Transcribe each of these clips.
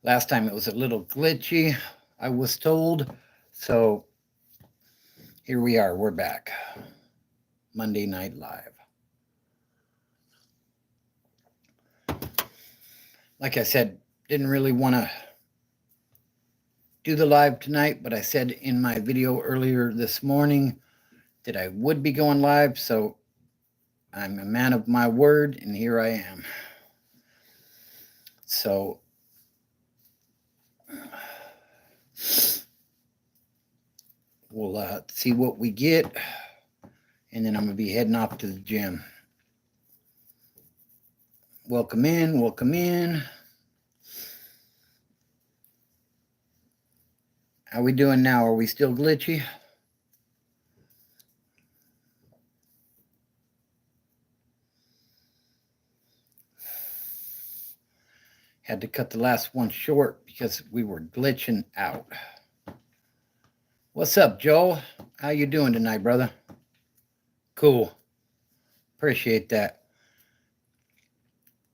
Last time it was a little glitchy, I was told. So here we are. We're back. Monday Night Live. Like I said, didn't really want to do the live tonight, but I said in my video earlier this morning that I would be going live. So I'm a man of my word, and here I am. So we'll see what we get, and then I'm going to be heading off to the gym. Welcome in, welcome in. How we doing now? Are we still glitchy? Had to cut the last one short because we were glitching out. What's up, Joel? How you doing tonight, brother? Cool. Appreciate that.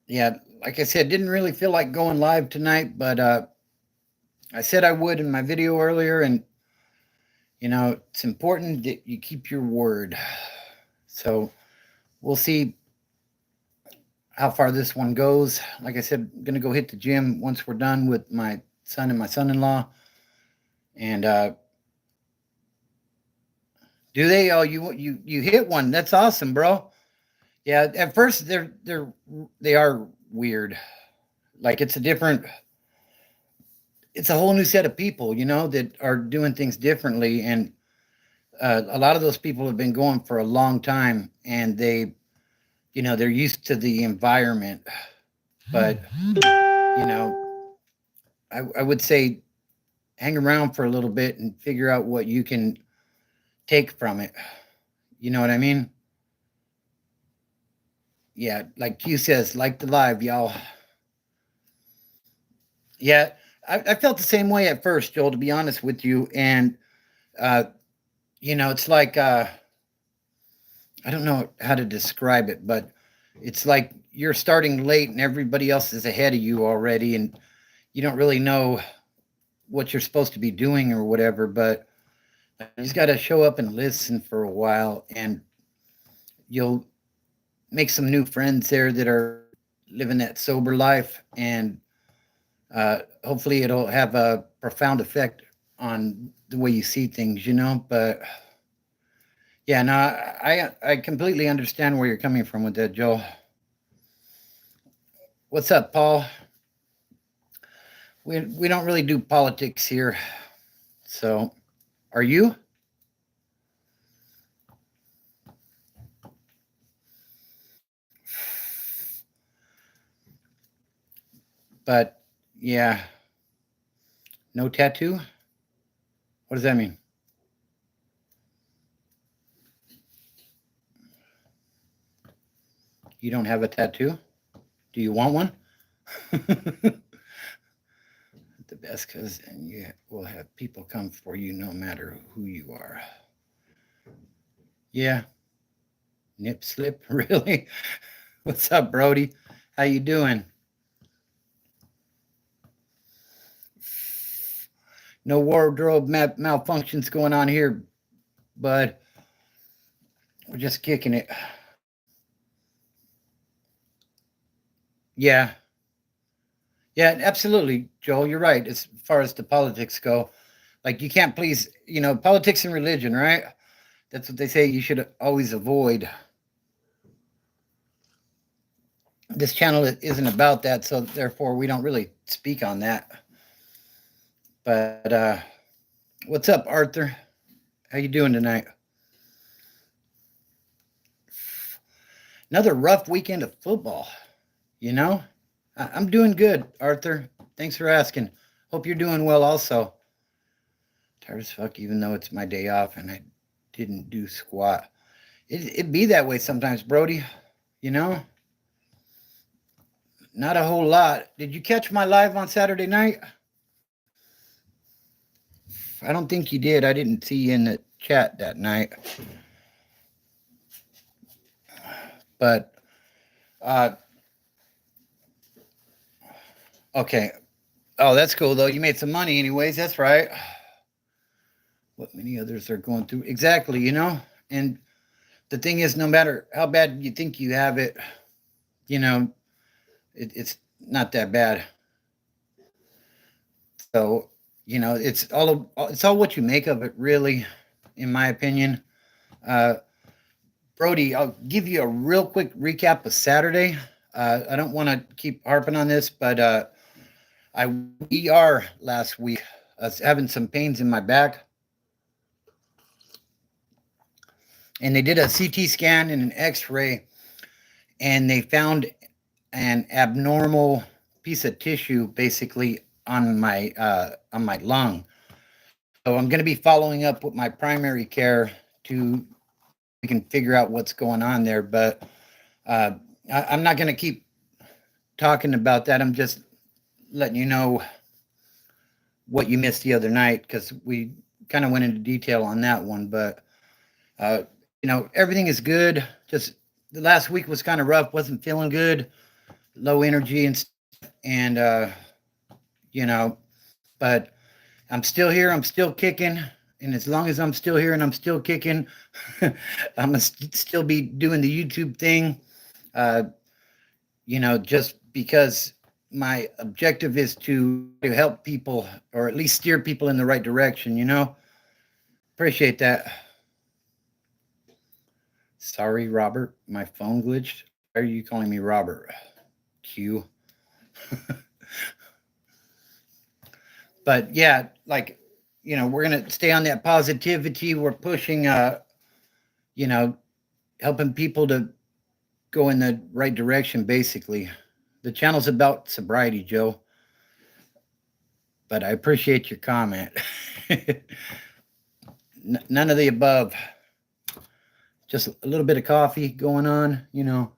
Yeah, like I said, didn't really feel like going live tonight, but I said I would in my video earlier, and it's important that you keep your word. So we'll see how far this one goes. Like I said, I'm gonna go hit the gym once we're done with my son and my son-in-law. And do they? Oh, you hit one. That's awesome, bro. Yeah. At first, they are weird. Like it's a whole new set of people, that are doing things differently, and a lot of those people have been going for a long time, and they're used to the environment. But I would say hang around for a little bit and figure out what you can take from it. You know what I mean? Yeah, like Q says, like the live, y'all. Yeah, I felt the same way at first, Joel, to be honest with you. And, uh, it's like, I don't know how to describe it, but it's like you're starting late and everybody else is ahead of you already. And you don't really know what you're supposed to be doing or whatever, but you just got to show up and listen for a while, and you'll make some new friends there that are living that sober life, and hopefully it'll have a profound effect on the way you see things. But yeah, no, I completely understand where you're coming from with that, Joel. What's up, Paul? We don't really do politics here, so are you? But yeah, no tattoo. What does that mean? You don't have a tattoo? Do you want one? The best cousin, you will have people come for you no matter who you are. Yeah, nip slip, really? What's up, Brody? How you doing? No wardrobe malfunctions going on here, bud. We're just kicking it. Yeah. Yeah, absolutely, Joel. You're right. As far as the politics go, like you can't please, politics and religion, right? That's what they say you should always avoid. This channel isn't about that, so therefore we don't really speak on that. But what's up, Arthur? How you doing tonight? Another rough weekend of football. I'm doing good, Arthur. Thanks for asking. Hope you're doing well also. Tired as fuck, even though it's my day off and I didn't do squat. It'd be that way sometimes, Brody. You know? Not a whole lot. Did you catch my live on Saturday night? I don't think you did. I didn't see you in the chat that night. But, okay. Oh, that's cool though. You made some money anyways. That's right. What many others are going through. Exactly, you know? And the thing is, no matter how bad you think you have it, you know, it's not that bad. So, you know, it's all what you make of it, really, in my opinion. Uh, Brody, I'll give you a real quick recap of Saturday. I don't want to keep harping on this, but I ER last week. I was having some pains in my back, and they did a CT scan and an X-ray, and they found an abnormal piece of tissue, basically on my lung. So I'm going to be following up with my primary care to we can figure out what's going on there. But uh, I'm not going to keep talking about that. I'm just letting you know what you missed the other night because we kind of went into detail on that one. But uh, you know, everything is good. Just the last week was kind of rough. Wasn't feeling good. Low energy and you know, but I'm still here. I'm still kicking. And as long as I'm still here and I'm still kicking, I'm gonna still be doing the YouTube thing. Uh, you know, just because my objective is to help people or at least steer people in the right direction. You know, appreciate that. Sorry, Robert, my phone glitched. Why are you calling me Robert? Q. But yeah, like you know, we're gonna stay on that positivity. We're pushing, you know, helping people to go in the right direction. Basically, the channel's about sobriety, Joe. But I appreciate your comment. None of the above. Just a little bit of coffee going on, you know.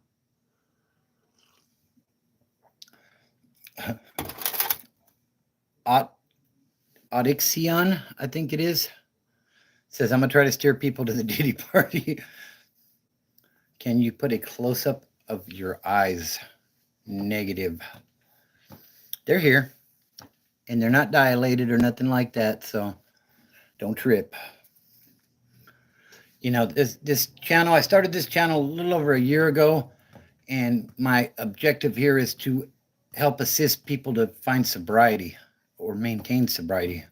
Audixion, I think it is. Says, I'm going to try to steer people to the Diddy party. Can you put a close up of your eyes? Negative. They're here, and they're not dilated or nothing like that, so don't trip. You know, this channel, I started this channel a little over a year ago, and my objective here is to help assist people to find sobriety or maintain sobriety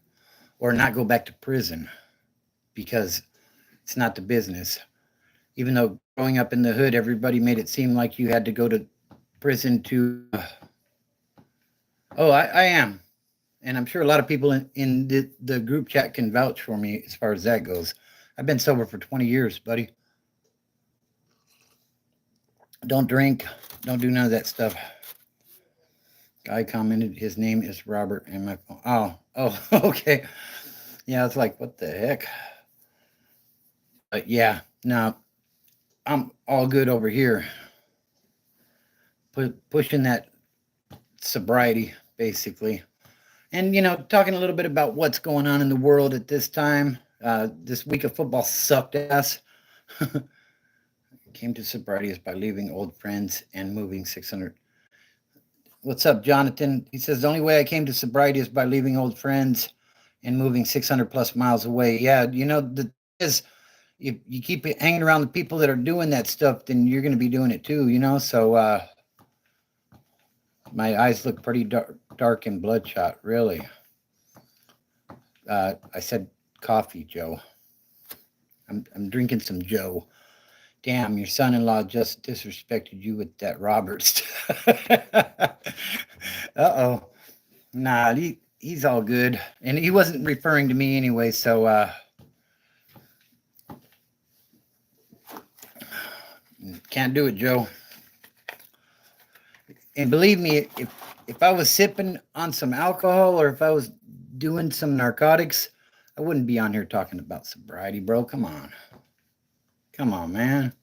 or not go back to prison because it's not the business. Even though growing up in the hood, everybody made it seem like you had to go to prison to. Oh, I am. And I'm sure a lot of people in the group chat can vouch for me as far as that goes. I've been sober for 20 years, buddy. Don't drink. Don't do none of that stuff. Guy commented his name is Robert and my phone. Oh, okay. Yeah, it's like, what the heck? But yeah, no, I'm all good over here. Pushing that sobriety, basically. And, you know, talking a little bit about what's going on in the world at this time. This week of football sucked ass. Came to sobriety is by leaving old friends and moving 600. What's up, Jonathan? He says, the only way I came to sobriety is by leaving old friends and moving 600 plus miles away. Yeah, you know, the is if you keep hanging around the people that are doing that stuff, then you're going to be doing it too, you know? So my eyes look pretty dark and bloodshot, really. I said coffee, Joe. I'm drinking some Joe. Damn, your son-in-law just disrespected you with that Robert stuff. Uh-oh. Nah, he's all good. And he wasn't referring to me anyway, so can't do it, Joe. And believe me, if I was sipping on some alcohol or if I was doing some narcotics, I wouldn't be on here talking about sobriety, bro. Come on. Come on, man.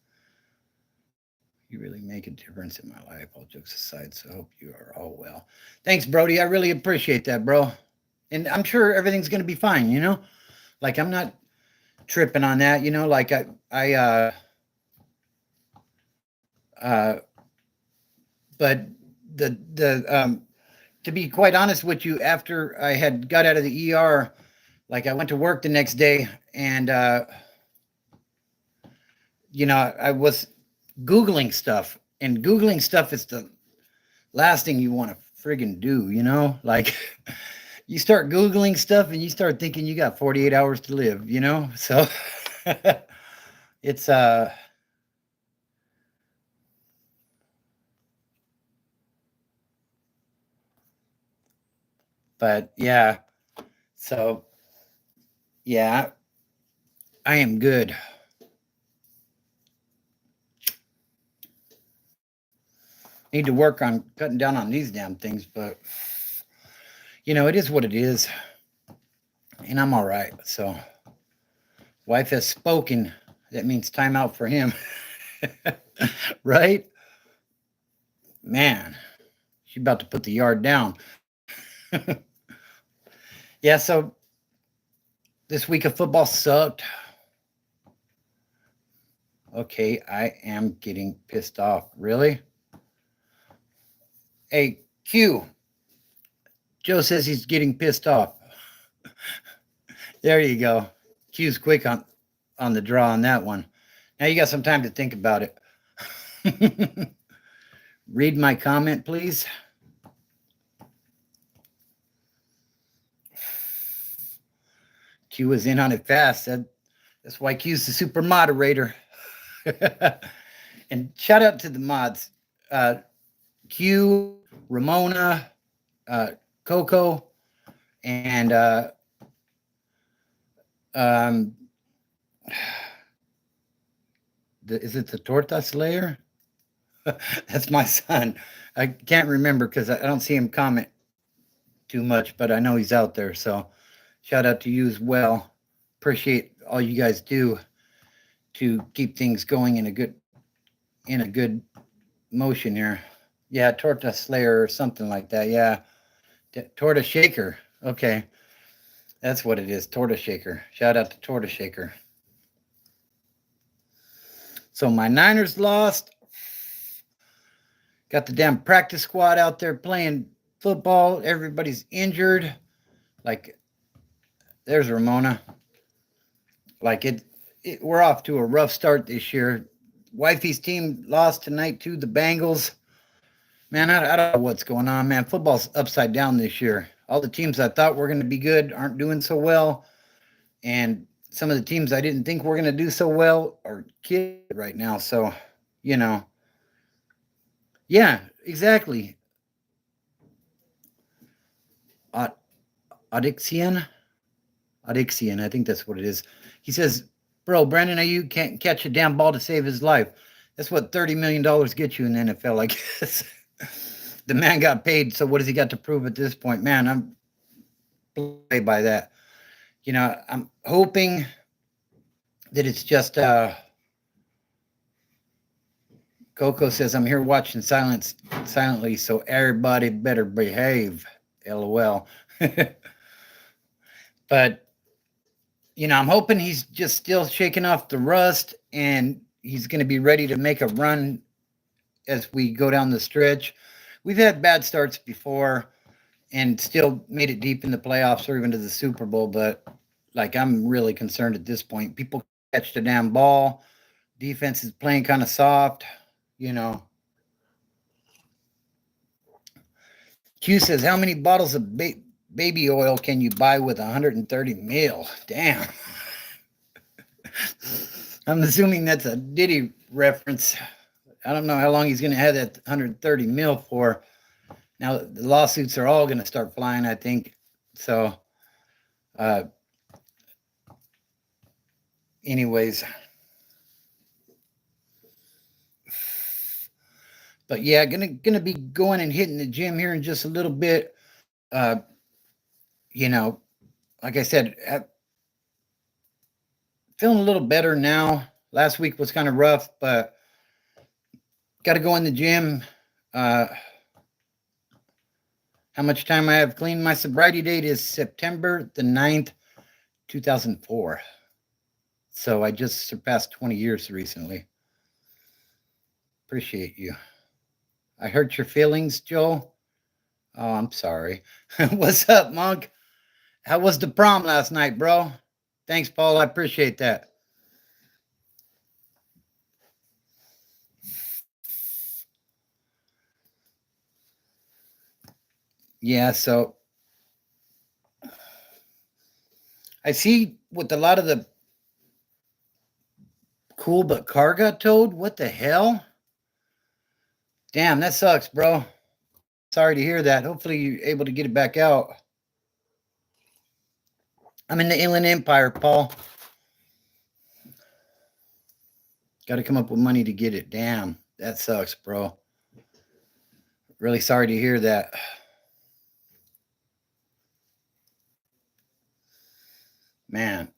You really make a difference in my life, all jokes aside. So I hope you are all well. Thanks, Brody. I really appreciate that, bro. And I'm sure everything's going to be fine, you know? Like, I'm not tripping on that, you know? Like, but the to be quite honest with you, after I had got out of the ER, like I went to work the next day, and I was Googling stuff, and Googling stuff is the last thing you want to friggin' do, like you start Googling stuff and you start thinking you got 48 hours to live. So it's, but yeah, so yeah, I am good. Need to work on cutting down on these damn things, but it is what it is, and I'm all right. So, wife has spoken. That means time out for him, right? Man, she's about to put the yard down. Yeah, so this week of football sucked. Okay, I am getting pissed off. Really? Hey, Q. Joe says he's getting pissed off. There you go. Q's quick on the draw on that one. Now you got some time to think about it. Read my comment, please. Q was in on it fast. That's why Q's the super moderator. And shout out to the mods. Q, Ramona, Coco, and is it the Torta Slayer? That's my son. I can't remember because I don't see him comment too much, but I know he's out there. So shout out to you as well. Appreciate all you guys do to keep things going in a good motion here. Yeah, Torta Slayer or something like that. Yeah, Torta Shaker. Okay, that's what it is. Torta Shaker. Shout out to Torta Shaker. So my Niners lost. Got the damn practice squad out there playing football. Everybody's injured. Like, there's Ramona. Like we're off to a rough start this year. Wifey's team lost tonight to the Bengals. Man, I don't know what's going on, man. Football's upside down this year. All the teams I thought were going to be good aren't doing so well. And some of the teams I didn't think were going to do so well are killed right now. So, yeah, exactly. Adixian, I think that's what it is. He says, bro, Brandon Ayuk can't catch a damn ball to save his life. That's what $30 million gets you in the NFL, I guess. The man got paid, so what has he got to prove at this point? Man, I'm blown by that. I'm hoping that it's just Coco says, I'm here watching silently, so everybody better behave. LOL. But, I'm hoping he's just still shaking off the rust and he's going to be ready to make a run as we go down the stretch. We've had bad starts before and still made it deep in the playoffs or even to the Super Bowl, but like I'm really concerned at this point. People catch the damn ball. Defense is playing kind of soft, Q says, how many bottles of baby oil can you buy with 130 mil? Damn. I'm assuming that's a Diddy reference. I don't know how long he's going to have that 130 mil for. Now, the lawsuits are all going to start flying, I think. So, anyways. But yeah, gonna be going and hitting the gym here in just a little bit. Like I said, feeling a little better now. Last week was kind of rough, but got to go in the gym. How much time I have clean? My sobriety date is September the 9th, 2004. So I just surpassed 20 years recently. Appreciate you. I hurt your feelings, Joe. Oh, I'm sorry. What's up, Monk? How was the prom last night, bro? Thanks, Paul. I appreciate that. Yeah, so I see with a lot of the cool, but car got towed. What the hell? Damn, that sucks, bro. Sorry to hear that. Hopefully you're able to get it back out. I'm in the Inland Empire, Paul. Got to come up with money to get it. Damn, that sucks, bro. Really sorry to hear that. Man.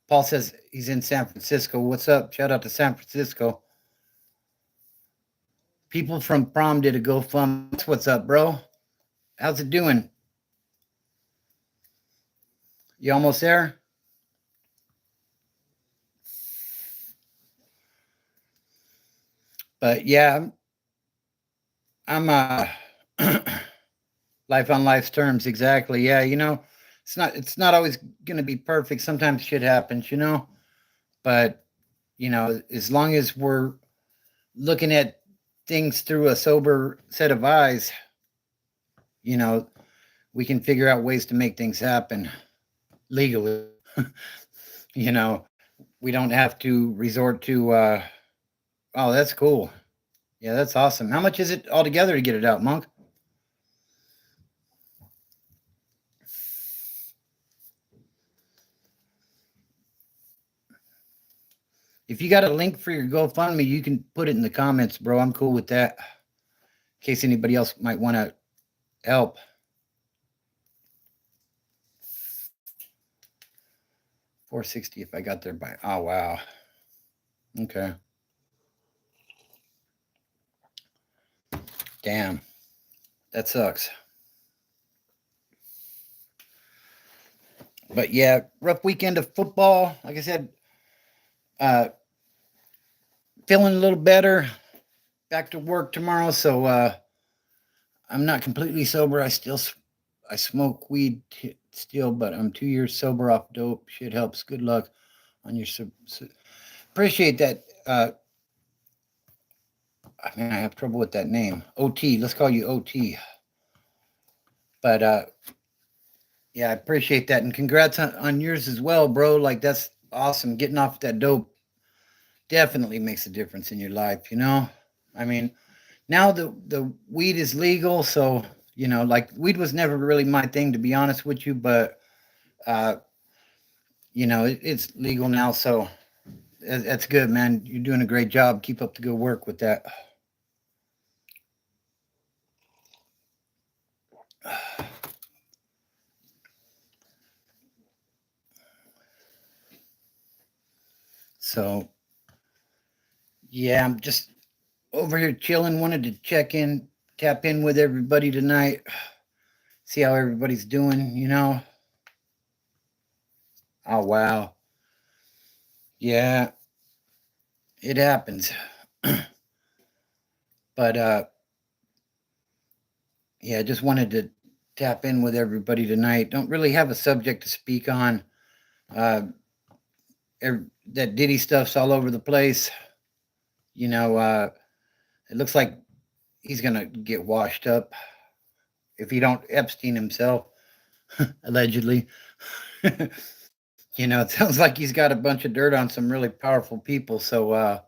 Paul says he's in San Francisco. What's up? Shout out to San Francisco. People from prom did a GoFundMe. What's up, bro? How's it doing? You almost there? But yeah, I'm life on life's terms, exactly. Yeah, it's not always gonna be perfect. Sometimes shit happens. But as long as we're looking at things through a sober set of eyes, you know, we can figure out ways to make things happen legally. you know, we don't have to resort to oh, that's cool. Yeah, that's awesome. How much is it altogether to get it out, Monk? If you got a link for your GoFundMe, you can put it in the comments, bro. I'm cool with that. In case anybody else might want to help. 460 if I got there by. Oh wow. Okay. Damn. That sucks. But yeah, rough weekend of football. Like I said, uh, feeling a little better. Back to work tomorrow, so I'm not completely sober. I smoke weed still, but I'm 2 years sober off dope. Shit helps. Good luck on your. Appreciate that. I mean, I have trouble with that name. OT. Let's call you OT. But yeah, I appreciate that, and congrats on yours as well, bro. Like that's awesome. Getting off that dope definitely makes a difference in your life. I mean, now the weed is legal, so like weed was never really my thing, to be honest with you, but uh, it's legal now, so that's good, man. You're doing a great job. Keep up the good work with that. So yeah, I'm just over here chilling. Wanted to tap in with everybody tonight, see how everybody's doing. Oh wow, yeah, it happens. But yeah, just wanted to tap in with everybody tonight. Don't really have a subject to speak on. Uh, that Diddy stuff's all over the place. It looks like he's gonna get washed up if he don't Epstein himself, allegedly. It sounds like he's got a bunch of dirt on some really powerful people. So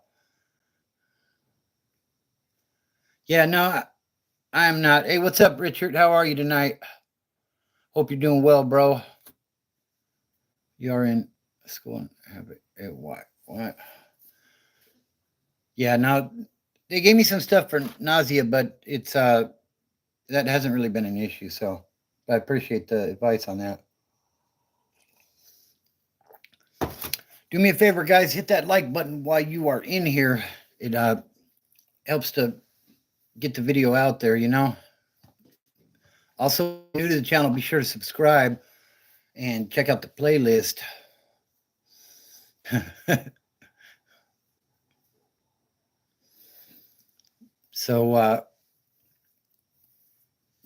yeah, no, I'm not. Hey, what's up, Richard? How are you tonight? Hope you're doing well, bro. You're in school. Have it. What? Yeah, now they gave me some stuff for nausea, but it's that hasn't really been an issue. So I appreciate the advice on that. Do me a favor, guys, hit that like button while you are in here. It helps to get the video out there. Also, new to the channel, be sure to subscribe and check out the playlist. So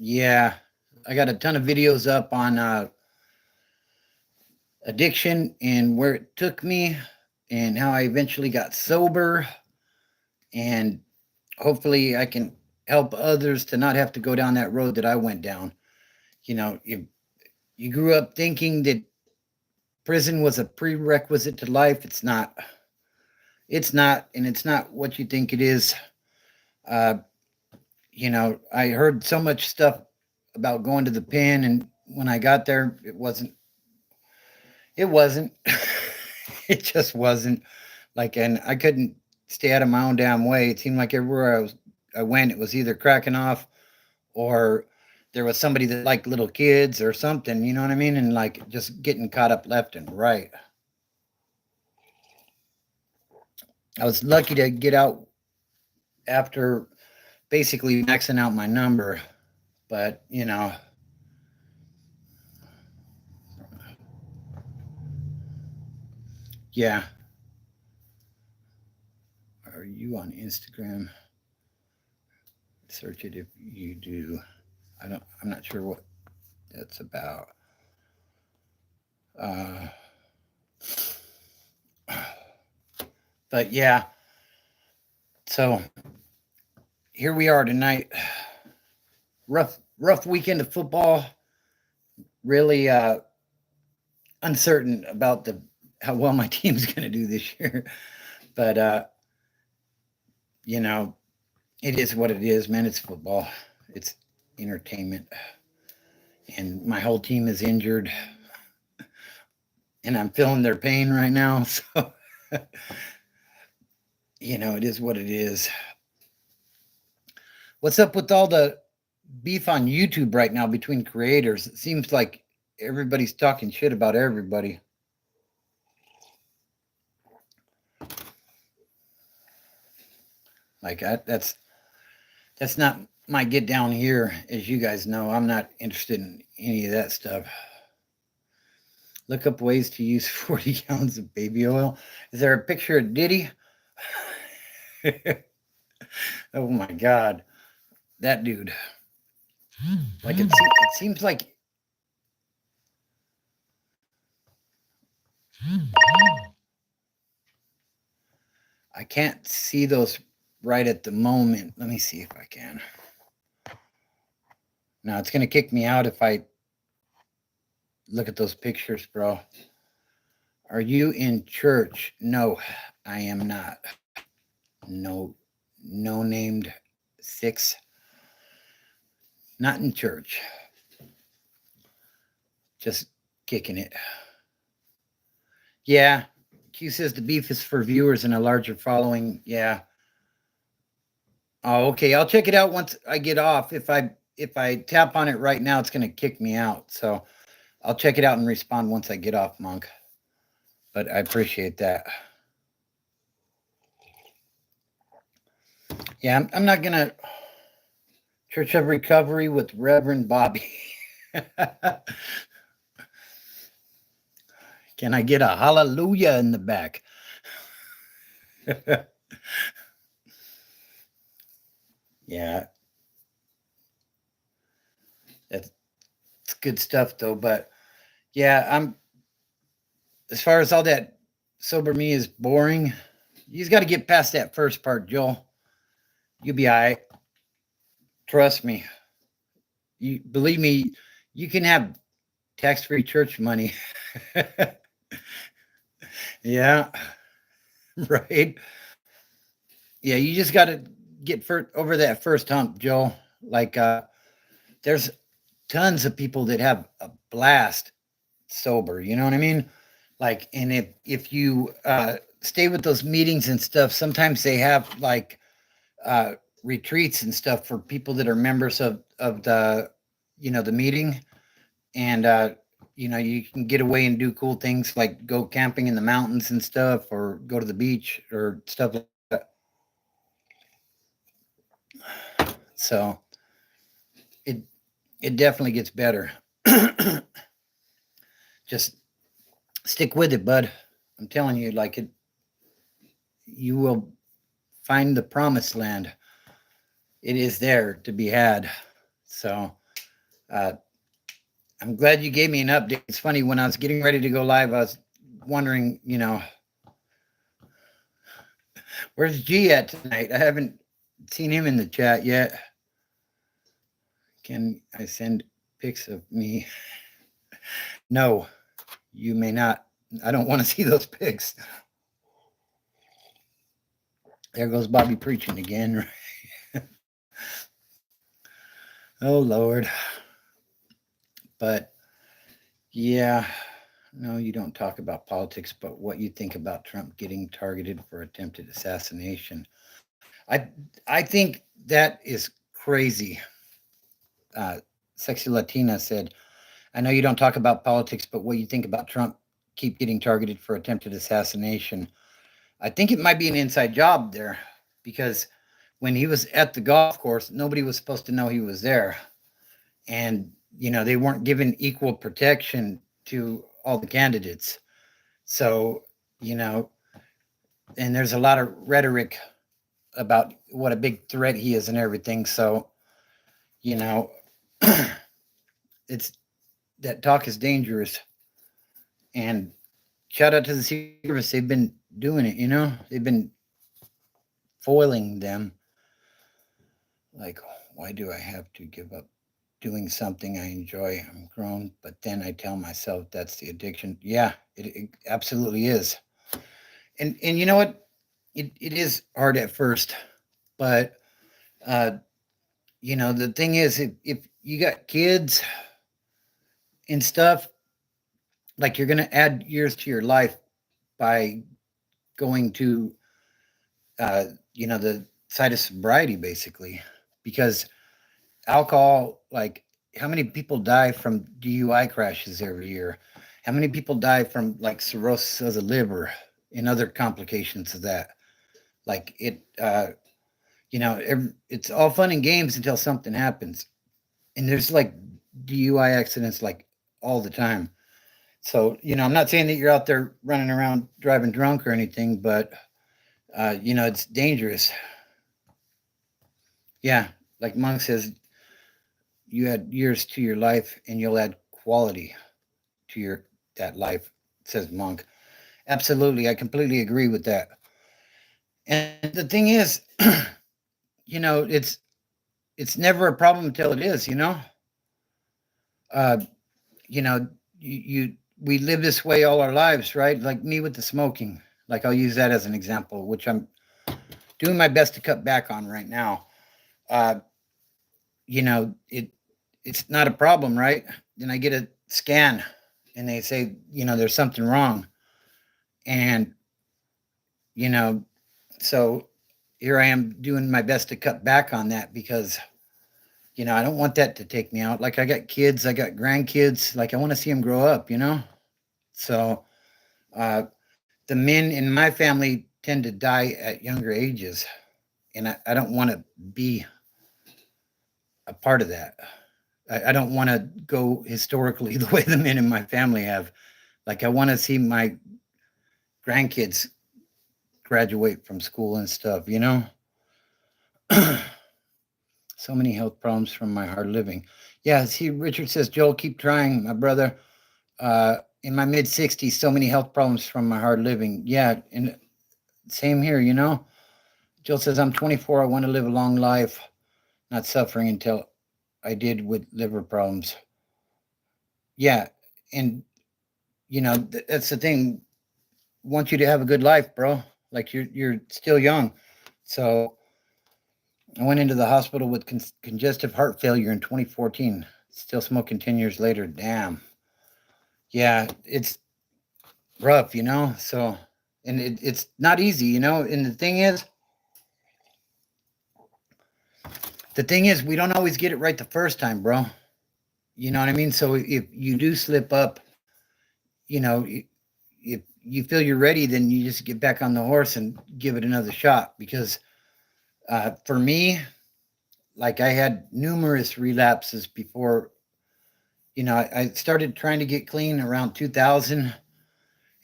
Yeah, I got a ton of videos up on addiction and where it took me and how I eventually got sober. And hopefully I can help others to not have to go down that road that I went down. You know, you grew up thinking that prison was a prerequisite to life. It's not. It's not, and it's not what you think it is. Uh, I heard so much stuff about going to the pen, and when I got there, it wasn't. It wasn't. It just wasn't. Like, and I couldn't stay out of my own damn way. It seemed like everywhere I went, it was either cracking off or there was somebody that liked little kids or something. You know what I mean? And like just getting caught up left and right. I was lucky to get out after basically maxing out my number, but yeah. Are you on Instagram? Search it if you do. I'm not sure what that's about. Uh, but yeah, so here we are tonight. Rough weekend of football. Really uncertain about the how well my team's going to do this year. But it is what it is, man. It's football. It's entertainment. And my whole team is injured. And I'm feeling their pain right now. So it is what it is. What's up with all the beef on YouTube right now between creators? It seems like everybody's talking shit about everybody. Like that's not my get down here, as you guys know. I'm not interested in any of that stuff. Look up ways to use 40 gallons of baby oil. Is there a picture of Diddy? Oh my God, that dude. Like it seems like I can't see those right at the moment. Let me see if I can. No, it's gonna kick me out if I look at those pictures, bro. Are you in church? No, I am not. No named 6. Not in church. Just kicking it. Yeah. Q says the beef is for viewers and a larger following. Yeah. Oh, okay. I'll check it out once I get off. If I tap on it right now, it's going to kick me out. So I'll check it out and respond once I get off, Monk. But I appreciate that. Yeah, I'm not going to Church of Recovery with Reverend Bobby. Can I get a hallelujah in the back? Yeah. It's good stuff though, but yeah, as far as all that sober me is boring. You got to get past that first part, Joel. You'll be all right. Trust me. You believe me, you can have tax-free church money. Yeah. Right. Yeah, you just got to get over that first hump, Joel. Like there's tons of people that have a blast sober, you know what I mean? Like, and if you stay with those meetings and stuff, sometimes they have like retreats and stuff for people that are members of the the meeting, and you can get away and do cool things like go camping in the mountains and stuff, or go to the beach or stuff like that. So it definitely gets better. Just stick with it, bud. I'm telling you, like you will find the promised land. It is there to be had. So Uh, I'm glad you gave me an update. It's funny, when I was getting ready to go live, I was wondering, where's G at tonight? I haven't seen him in the chat yet. Can I send pics of me? No, you may not. I don't want to see those pics. There goes Bobby preaching again. Oh, Lord. But yeah, no, you don't talk about politics, but what you think about Trump getting targeted for attempted assassination. I I think that is crazy. Sexy Latina said, I know you don't talk about politics, but what you think about Trump keep getting targeted for attempted assassination. I think it might be an inside job there, because when he was at the golf course, nobody was supposed to know he was there. And, they weren't given equal protection to all the candidates. So, you know, and there's a lot of rhetoric about what a big threat he is and everything. So, you know, it's that talk is dangerous. And shout out to the Secret Service. They've been doing it, they've been foiling them. Like, why do I have to give up doing something I enjoy? I'm grown, but then I tell myself that's the addiction. Yeah, it absolutely is. And you know what? It is hard at first, but uh, the thing is, if you got kids and stuff, like, you're gonna add years to your life by going to uh, the side of sobriety, basically, because alcohol, like, how many people die from DUI crashes every year? How many people die from, like, cirrhosis of the liver and other complications of that? Like, it's all fun and games until something happens. And there's, like, DUI accidents, like, all the time. So, I'm not saying that you're out there running around driving drunk or anything, but, it's dangerous. Yeah. Like Monk says, you add years to your life and you'll add quality to that life, says Monk. Absolutely. I completely agree with that. And the thing is, it's never a problem until it is, uh, we live this way all our lives, right? Like me with the smoking. Like, I'll use that as an example, which I'm doing my best to cut back on right now. Uh, it's not a problem, right? Then I get a scan and they say, there's something wrong. And, you know, so here I am doing my best to cut back on that, because, I don't want that to take me out. Like, I got kids, I got grandkids, like, I want to see them grow up, So, the men in my family tend to die at younger ages, and I don't want to be a part of that. I don't want to go historically the way the men in my family have. Like, I want to see my grandkids graduate from school and stuff, So many health problems from my hard living. Yeah, see, Richard says, Joel, keep trying, my brother. In my mid 60s, so many health problems from my hard living. Yeah, and same here, Joel says, I'm 24. I want to live a long life, not suffering until I did with liver problems. Yeah, and that's the thing. I want you to have a good life, bro. Like, you're still young. So I went into the hospital with congestive heart failure in 2014. Still smoking 10 years later. Damn. Yeah, it's rough, So, and it's not easy, And the thing is, we don't always get it right the first time, bro. You know what I mean? So if you do slip up, if you feel you're ready, then you just get back on the horse and give it another shot. Because for me, like, I had numerous relapses before. I started trying to get clean around 2000,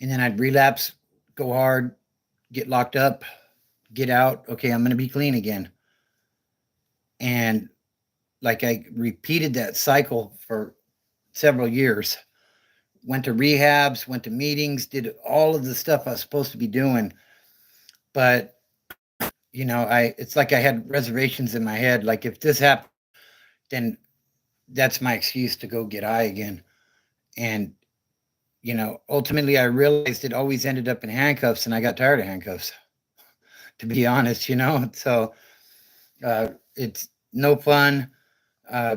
and then I'd relapse, go hard, get locked up, get out. Okay, I'm going to be clean again. And like I repeated that cycle for several years. Went to rehabs, went to meetings, did all of the stuff I was supposed to be doing. But, I it's like I had reservations in my head. Like if this happened, then that's my excuse to go get high again. And, ultimately I realized it always ended up in handcuffs and I got tired of handcuffs, to be honest, So it's no fun. Uh,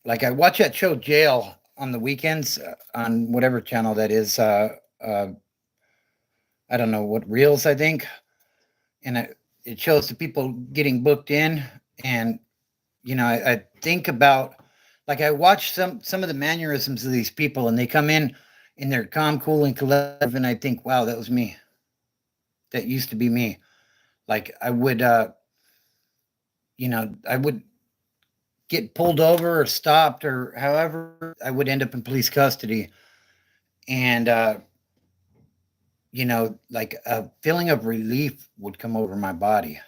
like I watch that show Jail on the weekends on whatever channel that is. I don't know what reels I think, and it shows the people getting booked in, and I think about like I watch some of the mannerisms of these people, and they come in they're calm, cool, and collective, and I think, wow, that was me. That used to be me. Like I would get pulled over or stopped or however I would end up in police custody, and like a feeling of relief would come over my body.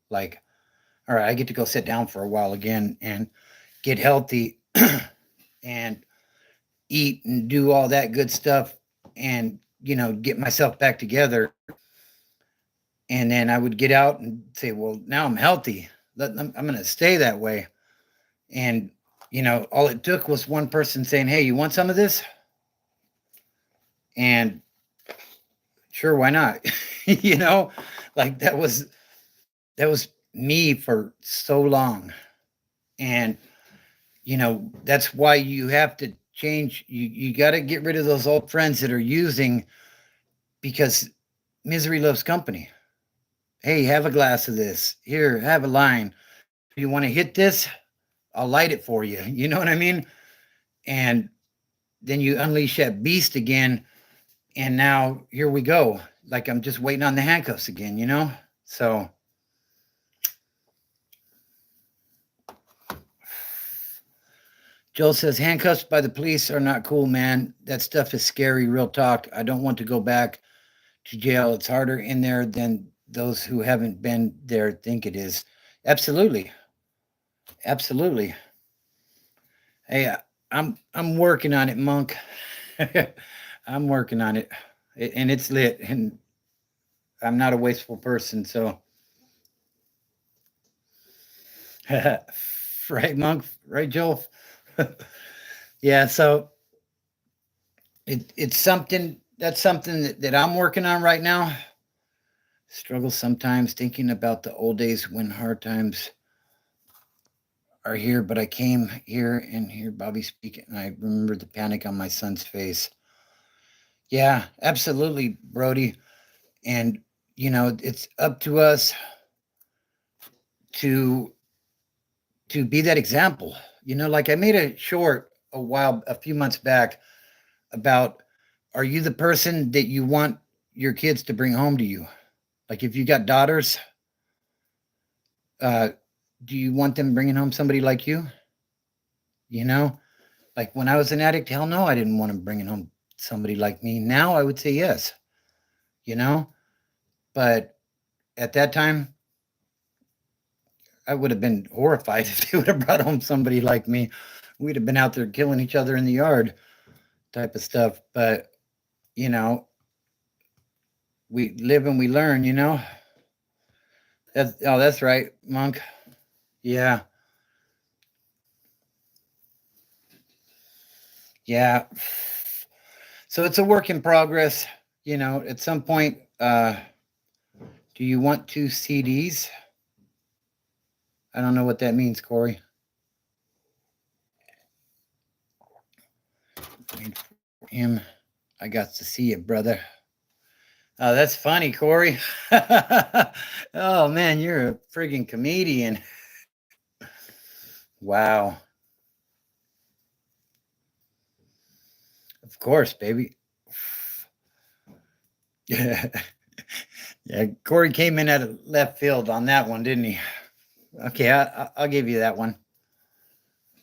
Like, all right, I get to go sit down for a while again and get healthy and eat and do all that good stuff and, get myself back together. And then I would get out and say, well, now I'm healthy. I'm going to stay that way. And, all it took was one person saying, hey, you want some of this? And sure, why not? Like that was me for so long. And that's why you have to change. You got to get rid of those old friends that are using, because misery loves company. Hey, have a glass of this. Here, have a line. You want to hit this? I'll light it for you. You know what I mean? And then you unleash that beast again. And now here we go. Like I'm just waiting on the handcuffs again. So Joel says handcuffs by the police are not cool, man. That stuff is scary, real talk. I don't want to go back to jail. It's harder in there than those who haven't been there think it is. Absolutely. Absolutely. Hey, I'm working on it, Monk. I'm working on it. And it's lit, and I'm not a wasteful person, so right, Monk, right, Joel? Yeah, so it's something that I'm working on right now. Struggle sometimes thinking about the old days when hard times are here, but I came here and hear Bobby speak, and I remember the panic on my son's face. Yeah, absolutely, Brody. And it's up to us to be that example. Like I made a short a few months back about, are you the person that you want your kids to bring home to you? Like if you got daughters, uh, do you want them bringing home somebody like you? You know, like when I was an addict, hell no, I didn't want them bringing home somebody like me. Now I would say yes, you know, but at that time, I would have been horrified if they would have brought home somebody like me. We'd have been out there killing each other in the yard, type of stuff. But, you know, we live and we learn. That's right, Monk. Yeah. Yeah. So it's a work in progress. At some point, do you want 2 CDs? I don't know what that means, Corey. Wait for him. I got to see it, brother. Oh, that's funny, Corey. Oh man, you're a friggin' comedian. Wow. Of course, baby. Yeah. Yeah, Corey came in at left field on that one, didn't he? Okay, I'll give you that one.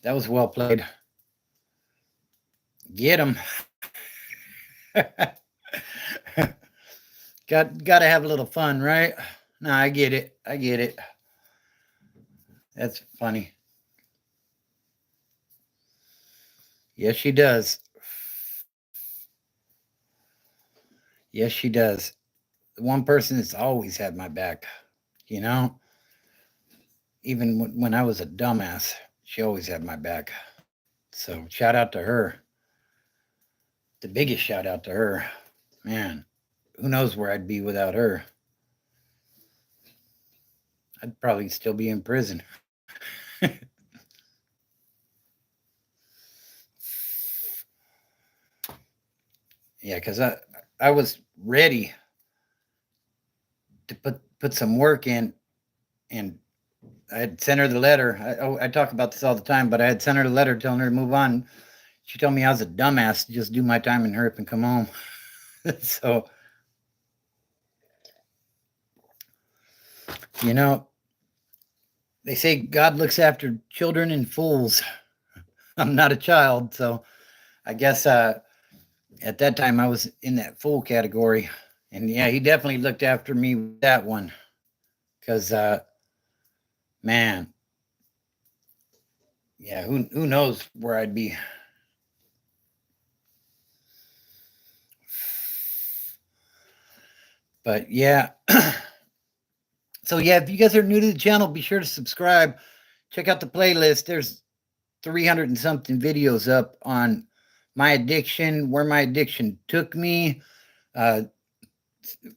That was well played. Get him. Got to have a little fun, right? No, I get it. I get it. That's funny. Yes, she does. Yes, she does. The one person that's always had my back, you know, even when I was a dumbass, she always had my back. So shout out to her. The biggest shout out to her. Man, who knows where I'd be without her? I'd probably still be in prison. Yeah, because I was ready to put some work in, and I had sent her the letter. I talk about this all the time, but I had sent her the letter telling her to move on. She told me I was a dumbass to just do my time and hurry up and come home. So, you know, they say God looks after children and fools. I'm not a child, so I guess at that time I was in that fool category. And yeah, he definitely looked after me with that one. Because, man, yeah, who knows where I'd be. But yeah. So yeah, if you guys are new to the channel, be sure to subscribe. Check out the playlist. There's 300 and something videos up on my addiction, where my addiction took me. Uh,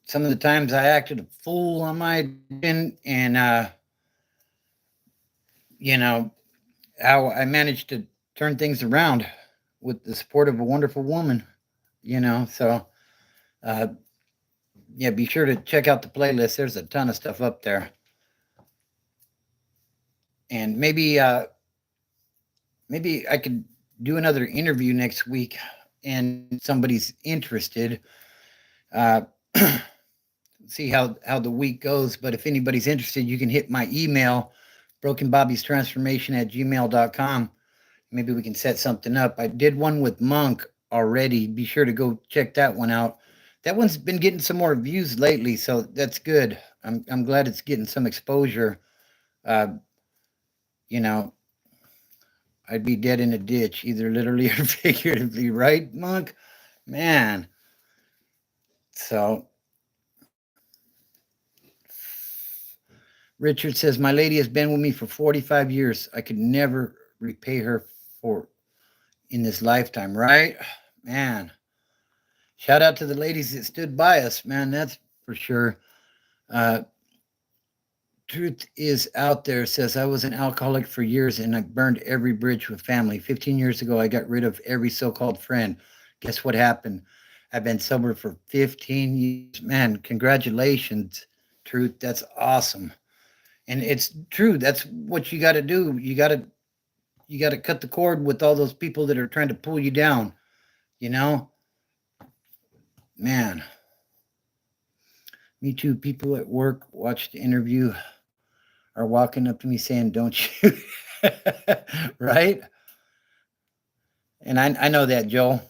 some of the times I acted a fool on my addiction, and you know how I managed to turn things around with the support of a wonderful woman. So uh, yeah, be sure to check out the playlist. There's a ton of stuff up there, and maybe I could do another interview next week, and somebody's interested. Uh, see how the week goes. But if anybody's interested, you can hit my email, brokenbobbystransformation@gmail.com. Maybe we can set something up. I did one with Monk already. Be sure to go check that one out. That one's been getting some more views lately, so that's good. I'm glad it's getting some exposure. Uh, you know, I'd be dead in a ditch, either literally or figuratively, right, Monk? Man. So Richard says, my lady has been with me for 45 years. I could never repay her for in this lifetime, right? Man. Shout out to the ladies that stood by us, man. That's for sure. Uh, Truth is out there says, I was an alcoholic for years and I burned every bridge with family. 15 years ago, I got rid of every so called friend. Guess what happened? I've been sober for 15 years. Man, congratulations, Truth. That's awesome. And it's true. That's what you got to do. You got to cut the cord with all those people that are trying to pull you down. You know, man. Me too. People at work watched the interview are walking up to me saying, "Don't shoot," right? And I know that, Joel.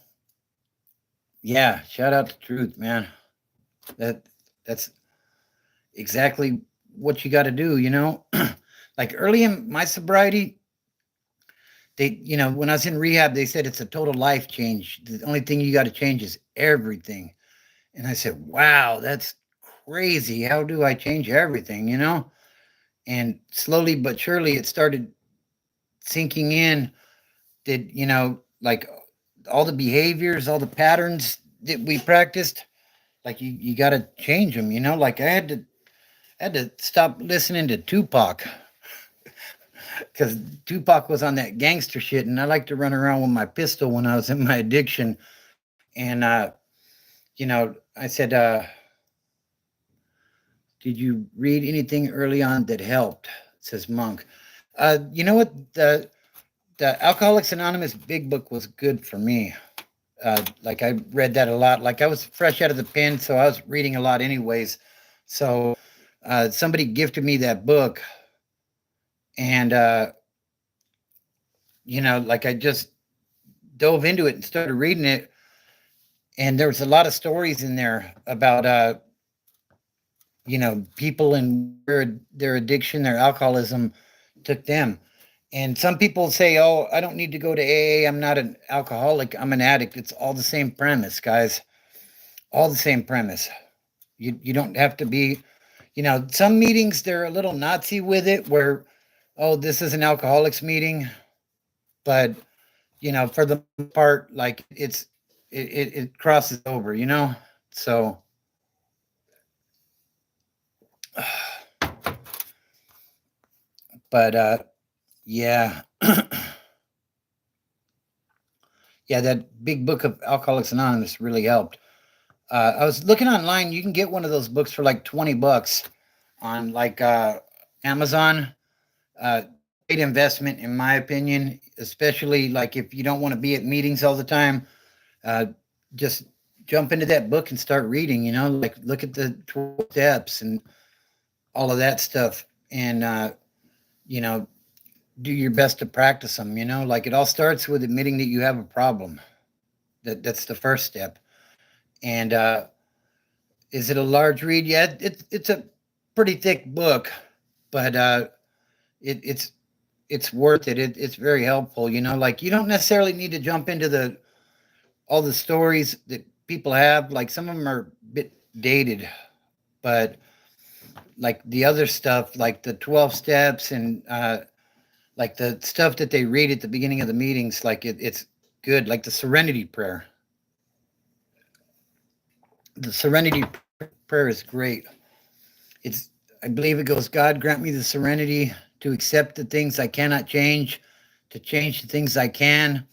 Yeah, shout out to Truth, man. That that's exactly what you got to do. Like early in my sobriety, when I was in rehab, they said it's a total life change. The only thing you got to change is everything. And I said, wow, that's crazy. How do I change everything? And slowly but surely, it started sinking in that, like all the behaviors, all the patterns that we practiced, like you got to change them, like I had to stop listening to Tupac because Tupac was on that gangster shit. And I like to run around with my pistol when I was in my addiction. And, I said, did you read anything early on that helped? Says Monk. You know what? The Alcoholics Anonymous Big Book was good for me. Like I read that a lot. Like I was fresh out of the pen, so I was reading a lot anyways. So somebody gifted me that book, and like I just dove into it and started reading it. And there was a lot of stories in there about people and where their addiction, their alcoholism took them. And some people say, "Oh, I don't need to go to AA. I'm not an alcoholic. I'm an addict." It's all the same premise, guys. All the same premise. You don't have to be, some meetings they're a little Nazi with it where, oh, this is an alcoholics meeting, but for the most part, like it crosses over, So but yeah. Yeah, that big book of Alcoholics Anonymous really helped. I was looking online. You can get one of those books for like $20 on like Amazon. Great investment, in my opinion, especially like if you don't want to be at meetings all the time. Uh, just jump into that book and start reading. Like look at the 12 steps and all of that stuff, and you know, do your best to practice them. Like it all starts with admitting that you have a problem. That's the first step. And is it a large read? Yeah, it's a pretty thick book, but it's worth it. It's very helpful. Like you don't necessarily need to jump into the all the stories that people have. Like some of them are a bit dated, but like the other stuff, like the 12 steps and like the stuff that they read at the beginning of the meetings, like it's good. Like the Serenity Prayer. The Serenity Prayer is great. It's I believe it goes, God grant me the serenity to accept the things I cannot change, to change the things I can,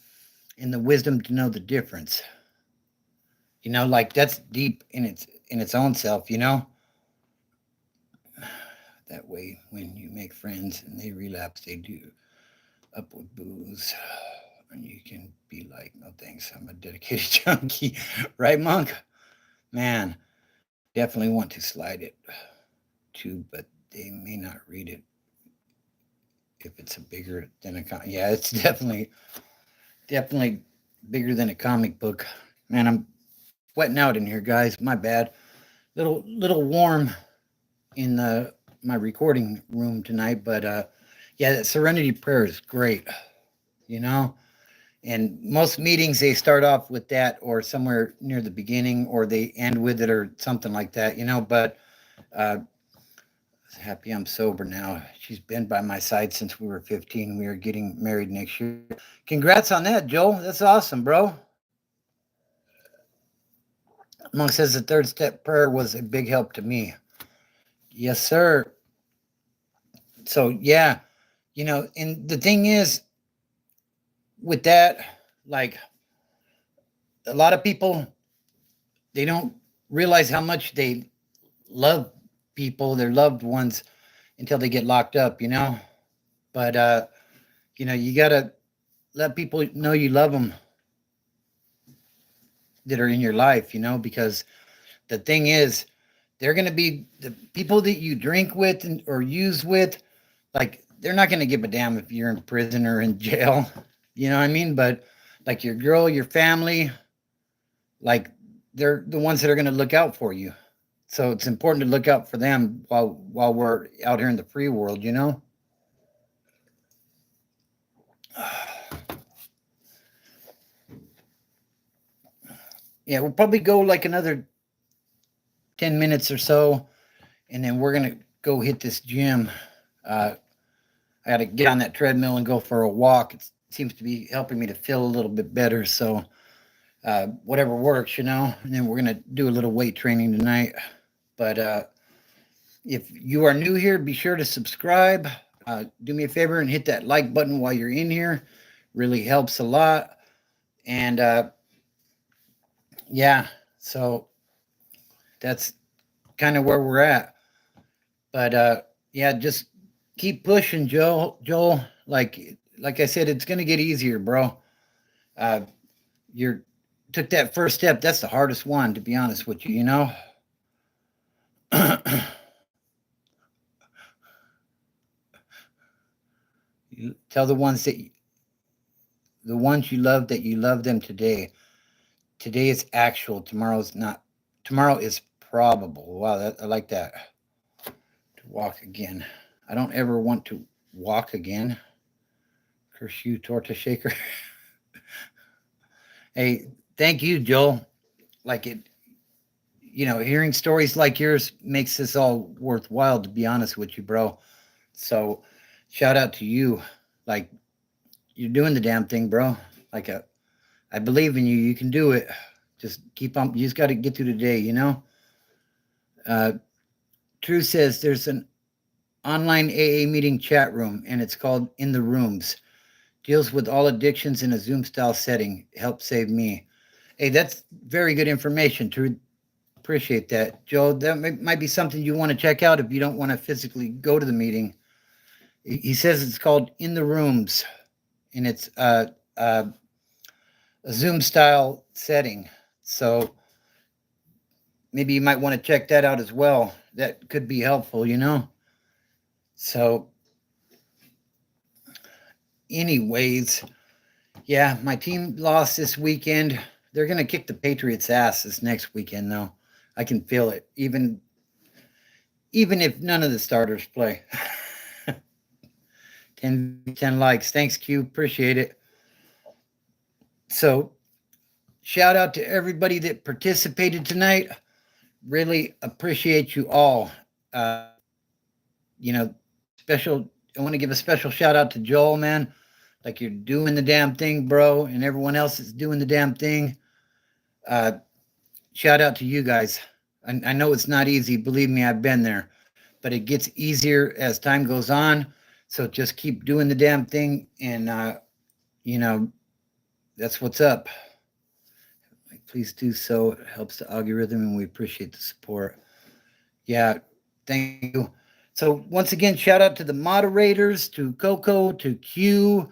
and the wisdom to know the difference. Like that's deep in its own self. That way, when you make friends and they relapse, they do up with booze, and you can be like, no thanks, I'm a dedicated junkie, right, Monk? Man, definitely want to slide it too, but they may not read it if it's a bigger than yeah, it's definitely bigger than a comic book. Man, I'm sweating out in here, guys. My bad. Little warm in the my recording room tonight, but yeah, that Serenity Prayer is great. You know, and most meetings they start off with that, or somewhere near the beginning, or they end with it, or something like that. But uh, happy I'm sober now. She's been by my side since we were 15. We are getting married next year. Congrats on that, Joel. That's awesome, bro. Monk says the third step prayer was a big help to me. Yes, sir. So yeah, and the thing is with that, like a lot of people, they don't realize how much they love people, their loved ones, until they get locked up. But you gotta let people know you love them that are in your life, because the thing is, they're gonna be the people that you drink with or use with. Like they're not gonna give a damn if you're in prison or in jail. You know what I mean? But like your girl, your family, like they're the ones that are gonna look out for you. So it's important to look out for them while we're out here in the free world. Yeah, we'll probably go like another 10 minutes or so, and then we're going to go hit this gym. I got to get on that treadmill and go for a walk. It seems to be helping me to feel a little bit better. So, whatever works. And then we're going to do a little weight training tonight. But if you are new here, be sure to subscribe. Do me a favor and hit that like button while you're in here. Really helps a lot. And yeah, so that's kind of where we're at. But yeah, just keep pushing, Joel. Like I said, it's gonna get easier, bro. Uh, you're took that first step. That's the hardest one, to be honest with you. You tell the ones you love that you love them today. Today is actual. Tomorrow's not. Tomorrow is probable. Wow, I like that. To walk again. I don't ever want to walk again. Curse you, torta shaker. Hey, thank you, Joel. Like it, hearing stories like yours makes this all worthwhile, to be honest with you, bro. So, shout out to you. Like, you're doing the damn thing, bro. Like, I believe in you. You can do it. Just keep on. You just got to get through the day. Uh, True says there's an online AA meeting chat room, and it's called In the Rooms. Deals with all addictions in a Zoom style setting. Help save me. Hey, that's very good information. True, appreciate that, Joe. That might be something you want to check out if you don't want to physically go to the meeting. He says it's called In the Rooms, and it's a Zoom style setting. So maybe you might want to check that out as well. That could be helpful. So, anyways, yeah, my team lost this weekend. They're going to kick the Patriots' ass this next weekend, though. I can feel it, even if none of the starters play. 10 likes. Thanks, Q. Appreciate it. So, shout out to everybody that participated tonight. Really appreciate you all. Special. I want to give a special shout out to Joel, man. Like, you're doing the damn thing, bro, and everyone else is doing the damn thing. Shout out to you guys. I know it's not easy. Believe me, I've been there. But it gets easier as time goes on. So just keep doing the damn thing. And, that's what's up. Please do so. It helps the algorithm, and we appreciate the support. Yeah, thank you. So once again, shout out to the moderators, to Coco, to Q,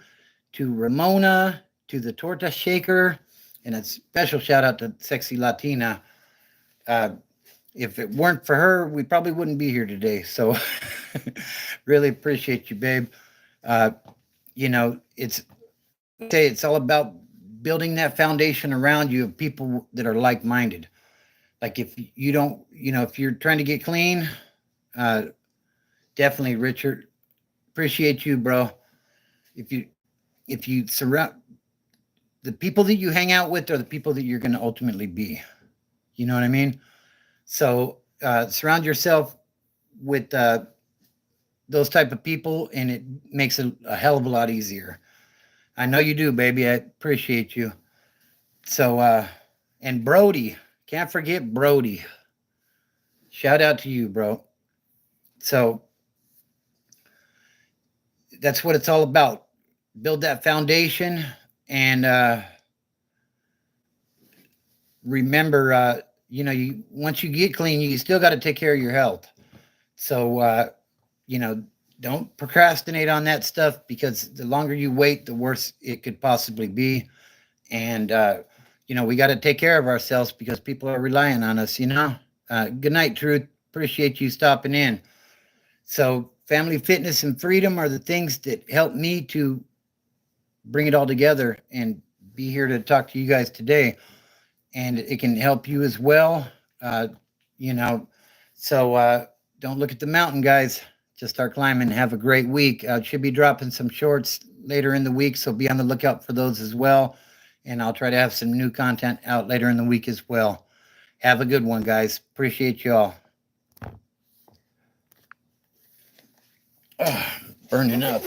to Ramona, to the Torta Shaker, and a special shout out to Sexy Latina. If it weren't for her, we probably wouldn't be here today. So really appreciate you, babe. It's all about building that foundation around you of people that are like-minded. Like, if you don't, if you're trying to get clean, definitely, Richard, appreciate you, bro. If you surround the people that you hang out with are the people that you're going to ultimately be. You know what I mean? So surround yourself with those type of people, and it makes it a hell of a lot easier. I know you do, baby. I appreciate you. So, and Brody, can't forget Brody. Shout out to you, bro. So that's what it's all about. Build that foundation, and remember, once you get clean, you still got to take care of your health. So, don't procrastinate on that stuff, because the longer you wait, the worse it could possibly be. And, we got to take care of ourselves, because people are relying on us. Good night, Truth. Appreciate you stopping in. So family, fitness, and freedom are the things that help me to bring it all together and be here to talk to you guys today. And it can help you as well. So don't look at the mountain, guys. Just start climbing. Have a great week. Should be dropping some shorts later in the week, so be on the lookout for those as well. And I'll try to have some new content out later in the week as well. Have a good one, guys. Appreciate you all. Burning up.